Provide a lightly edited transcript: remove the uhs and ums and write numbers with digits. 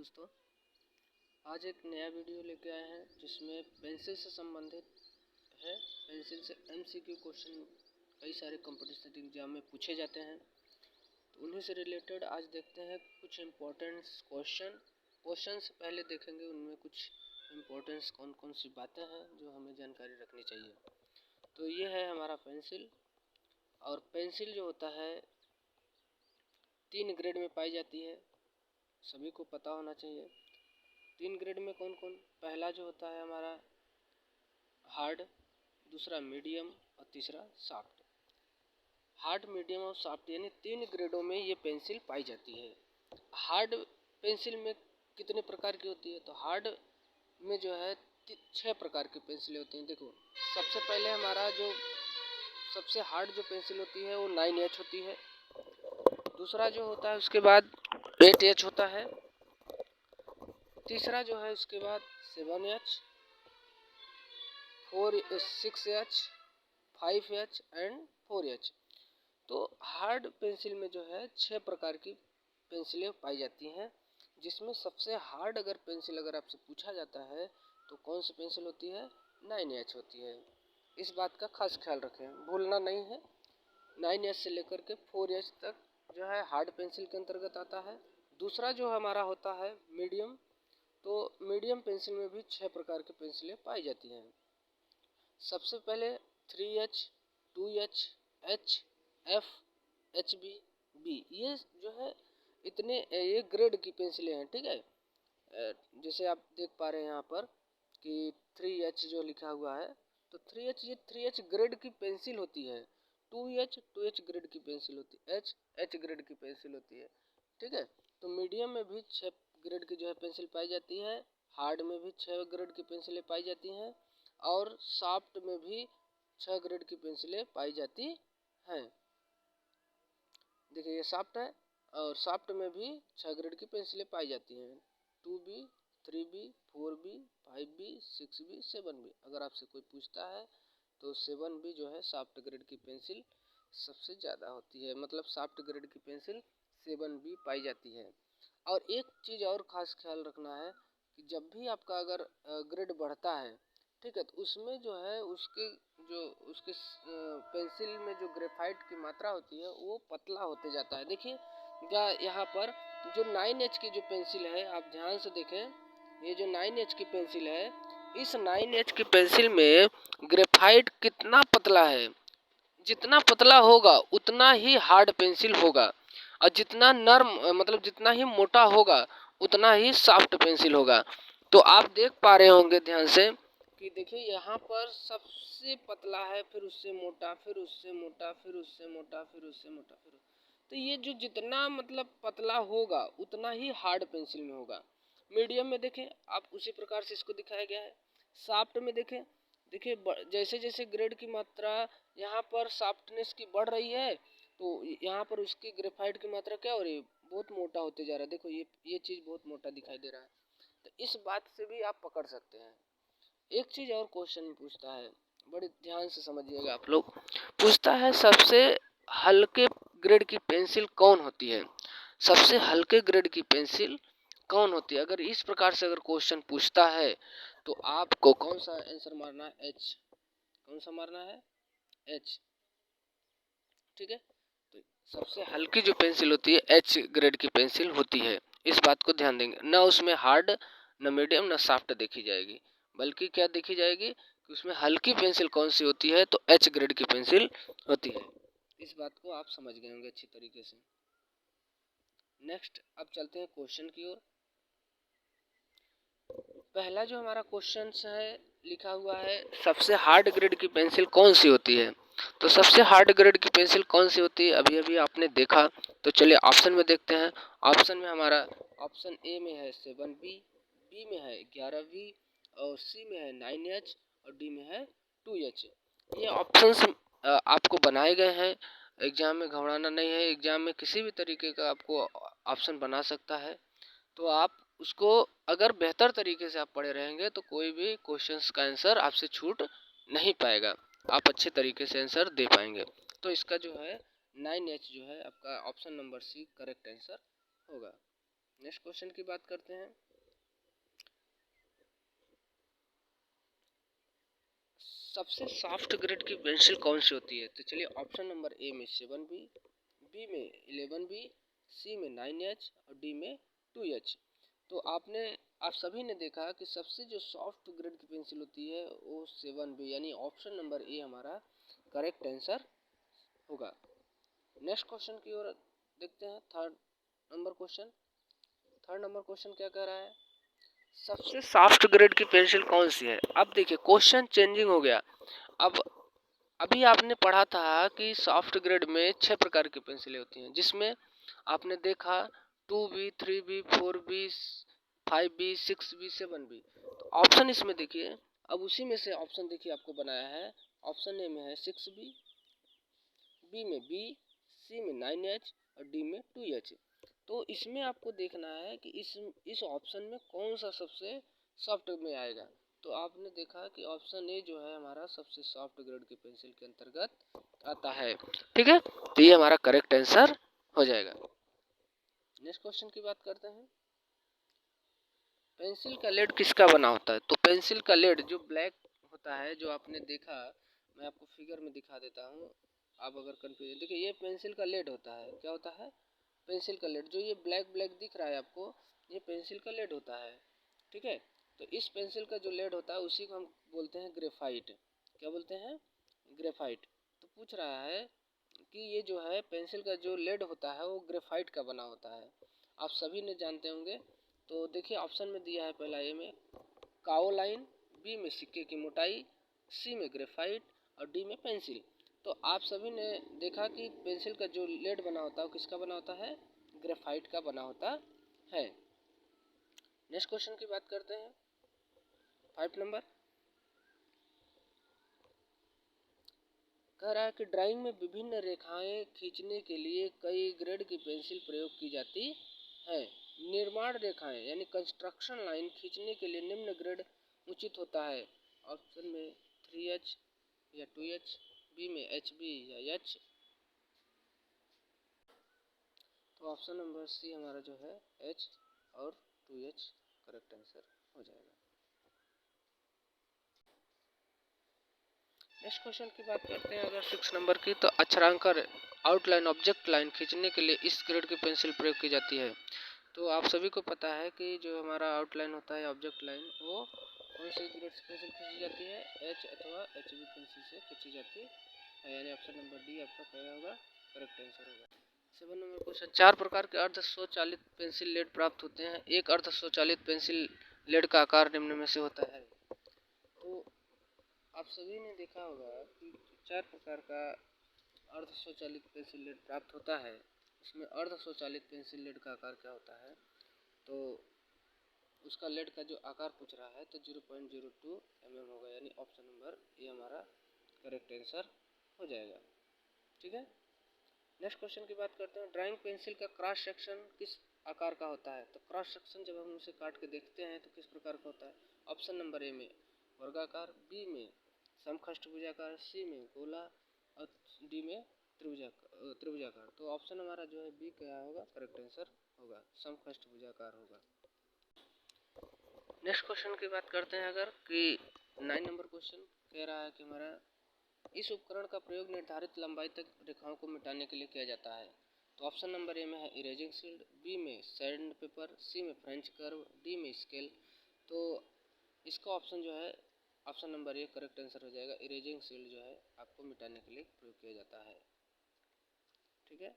दोस्तों, आज एक नया वीडियो लेके आए हैं जिसमें पेंसिल से संबंधित है। पेंसिल से एमसीक्यू क्वेश्चन कई सारे कॉम्पिटिशन एग्जाम में पूछे जाते हैं, तो उन्हीं से रिलेटेड आज देखते हैं कुछ इम्पोर्टेंट क्वेश्चन से पहले देखेंगे उनमें कुछ इम्पोर्टेंस कौन कौन सी बातें हैं जो हमें जानकारी रखनी चाहिए। तो ये है हमारा पेंसिल, और पेंसिल जो होता है 3 ग्रेड में पाई जाती है, सभी को पता होना चाहिए। 3 ग्रेड में कौन कौन? पहला जो होता है हमारा हार्ड, दूसरा मीडियम और तीसरा सॉफ्ट। हार्ड, मीडियम और सॉफ्ट यानी 3 ग्रेडों में ये पेंसिल पाई जाती है। हार्ड पेंसिल में कितने प्रकार की होती है? तो हार्ड में जो है 6 प्रकार की पेंसिलें होती हैं। देखो, सबसे पहले हमारा जो सबसे हार्ड जो पेंसिल होती है वो 9H होती है। दूसरा जो होता है उसके बाद 8H होता है। तीसरा जो है उसके बाद 7H, 6H, 5H and 4H। तो हार्ड पेंसिल में जो है 6 प्रकार की पेंसिलें पाई जाती हैं, जिसमें सबसे हार्ड अगर पेंसिल अगर आपसे पूछा जाता है तो कौन सी पेंसिल होती है? 9H होती है। इस बात का खास ख्याल रखें, भूलना नहीं है। 9H से लेकर के 4H तक जो है हार्ड पेंसिल के अंतर्गत आता है। दूसरा जो हमारा होता है मीडियम, तो मीडियम पेंसिल में भी 6 प्रकार की पेंसिलें पाई जाती हैं। सबसे पहले 3H, 2H, H, F, HB, B, ये जो है इतने ये ग्रेड की पेंसिलें हैं, ठीक है। जैसे आप देख पा रहे हैं यहाँ पर कि 3H जो लिखा हुआ है, तो 3H ये 3H ग्रेड की पेंसिल होती है। 2H ग्रेड की पेंसिल होती है। H ग्रेड की पेंसिल होती है, ठीक है। तो मीडियम में भी 6 ग्रेड की जो है पेंसिल पाई जाती है। हार्ड में भी 6 ग्रेड की पेंसिलें पाई जाती हैं, और सॉफ्ट में भी 6 ग्रेड की पेंसिलें पाई जाती हैं। देखिए ये सॉफ्ट है, और सॉफ्ट में भी 6 ग्रेड की पेंसिलें पाई जाती हैं। 2B, 3B, 4B, 5B, 6B, 7B। अगर आपसे कोई पूछता है तो 7B जो है सॉफ्ट ग्रेड की पेंसिल सबसे ज़्यादा होती है, मतलब सॉफ्ट ग्रेड की पेंसिल 7B पाई जाती है। और एक चीज़ और ख़ास ख्याल रखना है कि जब भी आपका अगर ग्रेड बढ़ता है, ठीक है, तो उसमें जो है उसके पेंसिल में जो ग्रेफाइट की मात्रा होती है वो पतला होते जाता है। देखिए यहाँ पर जो 9H की जो पेंसिल है, आप ध्यान से देखें, ये जो 9H की पेंसिल है, इस 9H की पेंसिल में ग्रेफाइट कितना पतला है। जितना पतला होगा उतना ही हार्ड पेंसिल होगा, और जितना नर्म मतलब जितना ही मोटा होगा उतना ही सॉफ्ट पेंसिल होगा। तो आप देख पा रहे होंगे ध्यान से कि देखिए यहाँ पर सबसे पतला है, फिर उससे मोटा, फिर उससे मोटा, फिर उससे मोटा, फिर उससे मोटा, फिर तो ये जो जितना मतलब पतला होगा उतना ही हार्ड पेंसिल में होगा। मीडियम में देखें आप, उसी प्रकार से इसको दिखाया गया है। सॉफ्ट में देखें, देखिए जैसे जैसे ग्रेड की मात्रा यहाँ पर सॉफ्टनेस की बढ़ रही है, तो यहाँ पर उसकी ग्रेफाइट की मात्रा क्या हो रही है? बहुत मोटा होते जा रहा है। देखो ये चीज़ बहुत मोटा दिखाई दे रहा है। तो इस बात से भी आप पकड़ सकते हैं। एक चीज़ और क्वेश्चन पूछता है, बड़े ध्यान से समझिएगा आप लोग। पूछता है सबसे हल्के ग्रेड की पेंसिल कौन होती है? सबसे हल्के ग्रेड की पेंसिल कौन होती है? अगर इस प्रकार से अगर क्वेश्चन पूछता है तो आपको कौन सा आंसर मारना है? H। कौन सा मारना है? H, ठीक है। तो सबसे हल्की जो पेंसिल होती है H ग्रेड की पेंसिल होती है। इस बात को ध्यान देंगे, ना उसमें हार्ड, न मीडियम, न सॉफ्ट देखी जाएगी, बल्कि क्या देखी जाएगी कि उसमें हल्की पेंसिल कौन सी होती है, तो H ग्रेड की पेंसिल होती है। इस बात को आप समझ गए होंगे अच्छी तरीके से। नेक्स्ट अब चलते हैं क्वेश्चन की ओर। पहला जो हमारा क्वेश्चन है लिखा हुआ है, सबसे हार्ड ग्रेड की पेंसिल कौन सी होती है? तो सबसे हार्ड ग्रेड की पेंसिल कौन सी होती है अभी अभी आपने देखा। तो चलिए ऑप्शन में देखते हैं। ऑप्शन में हमारा ऑप्शन ए में है 7B, बी में है 11B, और सी में है 9H, और डी में है 2H। ये ऑप्शंस आपको बनाए गए हैं, एग्जाम में घबराना नहीं है। एग्जाम में किसी भी तरीके का आपको ऑप्शन बना सकता है, तो आप उसको अगर बेहतर तरीके से आप पढ़े रहेंगे तो कोई भी क्वेश्चंस का आंसर आपसे छूट नहीं पाएगा, आप अच्छे तरीके से आंसर दे पाएंगे। तो इसका जो है 9H जो है आपका option number C correct answer होगा। नेक्स्ट क्वेश्चन की बात करते हैं। सबसे सॉफ्ट ग्रेड की पेंसिल कौन सी होती है? तो चलिए ऑप्शन नंबर ए में 7B, बी में 11B, सी में 9H और डी में 2H। तो आप सभी ने देखा कि सबसे जो सॉफ्ट ग्रेड की पेंसिल होती है वो 7B, यानी ऑप्शन नंबर ए हमारा करेक्ट आंसर होगा। नेक्स्ट क्वेश्चन की ओर देखते हैं। थर्ड नंबर क्वेश्चन क्या कह रहा है? सबसे सॉफ्ट ग्रेड की पेंसिल कौन सी है? अब देखिए क्वेश्चन चेंजिंग हो गया। अब अभी आपने पढ़ा था कि सॉफ्ट ग्रेड में 6 प्रकार की पेंसिलें होती हैं, जिसमें आपने देखा 2B, 3B, 4B, 5B, 6B, 7B। तो ऑप्शन इसमें देखिए, अब उसी में से ऑप्शन देखिए आपको बनाया है। ऑप्शन ए में है 6B, बी में B, सी में 9H और डी में 2H। तो इसमें आपको देखना है कि इस ऑप्शन में कौन सा सबसे सॉफ्ट में आएगा। तो आपने देखा कि ऑप्शन ए जो है हमारा सबसे सॉफ्ट ग्रेड की पेंसिल के अंतर्गत आता है। ठीक है, तो ये हमारा करेक्ट आंसर हो जाएगा। नेक्स्ट क्वेश्चन की बात करते हैं। पेंसिल का लेड किसका बना होता है? तो पेंसिल का लेड जो ब्लैक होता है, जो आपने देखा, मैं आपको फिगर में दिखा देता हूँ, आप अगर कंफ्यूजन, देखिए ये पेंसिल का लेड होता है। क्या होता है? पेंसिल का लेड। जो ये ब्लैक ब्लैक दिख रहा है आपको, ये पेंसिल का लेड होता है। ठीक है, तो इस पेंसिल का जो लेड होता है उसी को हम बोलते हैं ग्रेफाइट। क्या बोलते हैं? ग्रेफाइट। तो पूछ रहा है कि ये जो है पेंसिल का जो लेड होता है वो ग्रेफाइट का बना होता है। आप सभी ने जानते होंगे। तो देखिए ऑप्शन में दिया है पहला ए में काओलाइन, बी में सिक्के की मोटाई, सी में ग्रेफाइट और डी में पेंसिल। तो आप सभी ने देखा कि पेंसिल का जो लेड बना होता है वो किसका बना होता है? ग्रेफाइट का बना होता है। नेक्स्ट क्वेश्चन की बात करते हैं। 5 नंबर कह रहा है कि ड्राइंग में विभिन्न रेखाएं खींचने के लिए कई ग्रेड की पेंसिल प्रयोग की जाती है। निर्माण रेखाएं यानी कंस्ट्रक्शन लाइन खींचने के लिए निम्न ग्रेड उचित होता है। ऑप्शन में 3H या 2H, बी में HB या H। तो ऑप्शन नंबर सी हमारा जो है H और 2H करेक्ट आंसर हो जाएगा। नेक्स्ट क्वेश्चन की बात करते हैं अगर 6 नंबर की। तो अक्षरांकर आउटलाइन ऑब्जेक्ट लाइन खींचने के लिए इस ग्रेड की पेंसिल प्रयोग की जाती है। तो आप सभी को पता है कि जो हमारा आउटलाइन होता है ऑब्जेक्ट लाइन, वो कौन से ग्रेड से पेंसिल खींची जाती है? H अथवा HB पेंसिल से खींची जाती है, यानी ऑप्शन नंबर डी आपका क्या होगा? करेक्ट आंसर होगा। 7 नंबर क्वेश्चन। 4 प्रकार के अर्ध स्वचालित पेंसिल लेड प्राप्त होते हैं। एक अर्ध स्वचालित पेंसिल लेड का आकार निम्न में से होता है। तो आप सभी ने देखा होगा कि 4 प्रकार का अर्ध स्वचालित पेंसिल लेड प्राप्त होता है। इसमें अर्ध स्वचालित पेंसिल लेड का आकार क्या होता है? तो उसका लेड का जो आकार पूछ रहा है तो 0.02 mm होगा, यानी ऑप्शन नंबर ए हमारा करेक्ट आंसर हो जाएगा। ठीक है, नेक्स्ट क्वेश्चन की बात करते हैं। ड्राइंग पेंसिल का क्रॉस सेक्शन किस आकार का होता है? तो क्रॉस सेक्शन जब हम उसे काट के देखते हैं तो किस प्रकार का होता है? ऑप्शन नंबर ए में वर्गाकार, बी में समखष्टभुजाकार, सी में गोला और डी में त्रिभुजाकार। तो ऑप्शन हमारा जो है बी क्या होगा? करेक्ट आंसर होगा, समखष्टभुजाकार होगा। नेक्स्ट क्वेश्चन की बात करते हैं अगर कि 9 नंबर क्वेश्चन कह रहा है कि हमारा इस उपकरण का प्रयोग निर्धारित लंबाई तक रेखाओं को मिटाने के लिए किया जाता है। तो ऑप्शन नंबर ए में है इरेजिंग शील्ड, बी में सैंड पेपर, सी में फ्रेंच कर्व, डी में स्केल। तो इसका ऑप्शन जो है option number A correct answer हो जाएगा। इरेजिंग शील्ड जो है आपको मिटाने के लिए प्रयोग किया जाता है। ठीक है,